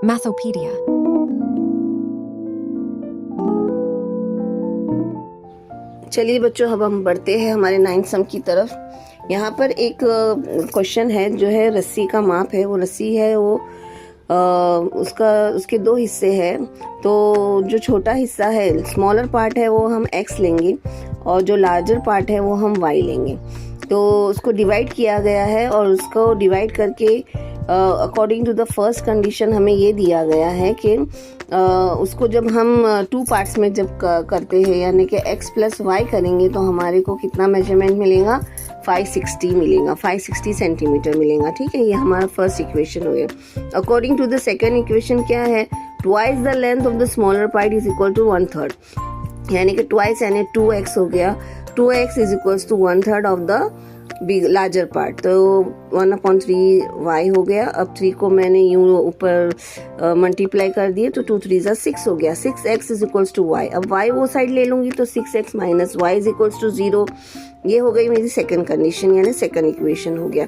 Mathopedia. चलिए बच्चों, अब हम बढ़ते हैं हमारे 9th सम की तरफ। यहाँ पर एक क्वेश्चन है जो है रस्सी का माप है। वो रस्सी है वो उसके दो हिस्से हैं। तो जो छोटा हिस्सा है, स्मॉलर पार्ट है, वो हम x लेंगे और जो लार्जर पार्ट है वो हम y लेंगे। तो उसको डिवाइड किया गया है और उसको डिवाइड करके according to the first condition हमें ये दिया गया है कि उसको जब हम 2 पार्ट्स में जब करते हैं, यानी कि x प्लस वाई करेंगे, तो हमारे को कितना मेजरमेंट मिलेगा? 560 मिलेगा, 560 सेंटीमीटर मिलेगा। ठीक है, ये हमारा फर्स्ट इक्वेशन हो गया। According to the second equation क्या है? Twice the length of the smaller part is equal to 1/3, यानी कि ट्वाइस यानी 2x हो गया। 2x is equals to 1/3 of the big larger part, तो 1/3y हो गया। अब 3 को मैंने यूं ऊपर मल्टीप्लाई कर दिए तो 2 3 6 हो गया। 6x is equals to y। अब y वो साइड ले लूंगी तो 6x minus y is equals to 0। ये हो गई मेरी सेकंड कंडीशन, यानी सेकंड इक्वेशन हो गया।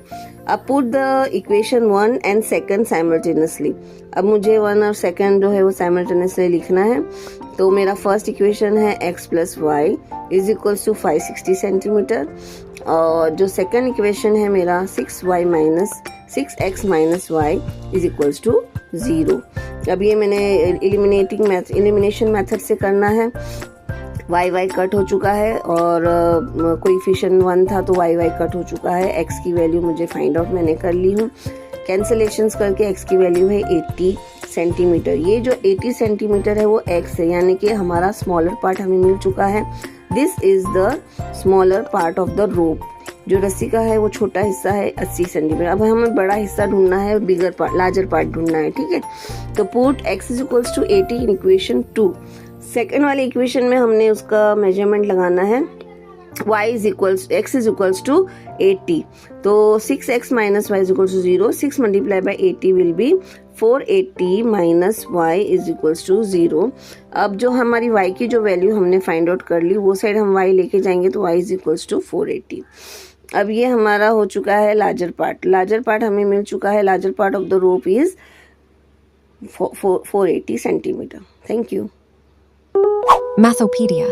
अब put the equation 1 and second simultaneously. अब मुझे 1 और सेकंड जो है वो साइमल्टेनियसली लिखना है। तो मेरा फर्स्ट इक्वेशन है x plus y is equals to 560 centimetre, और जो सेकंड इक्वेशन है मेरा 6x minus y is equals to 0। अब ये मैंने एलिमिनेशन मेथड से करना है। y कट हो चुका है और कोएफिशिएंट 1 था तो y कट हो चुका है। x की वैल्यू मुझे फाइंड आउट मैंने कर ली हूँ। कैंसलेशंस करके x की वैल्यू है 80 सेंटीमीटर। ये जो 80 सेंटीमीटर है वो x है, यानी कि हमारा स्मॉलर पार्ट हमें मिल चुका है। This is the smaller part of the rope. जो रस्सी का है वो छोटा हिस्सा है 80 सेंटीमीटर। अब हमें बड़ा हिस्सा ढूंढना है, बिगर पार्ट, लार्जर पार्ट ढूंढना है। ठीक है, तो put x is equals to 80 in equation 2। Second वाले इक्वेशन में हमने उसका मेजरमेंट लगाना है। x इज इक्वल्स टू 80, तो 6x minus y is equals to 0। 6 multiply by 80 will be 480 minus y is equals to 0। अब जो हमारी y की जो वैल्यू हमने फाइंड आउट कर ली, वो साइड हम y लेके जाएंगे तो y इज इक्वल्स टू 480। अब ये हमारा हो चुका है लार्जर पार्ट। लार्जर पार्ट हमें मिल चुका है। Larger part of the rope is 480 centimetre. Thank you. Mathopedia.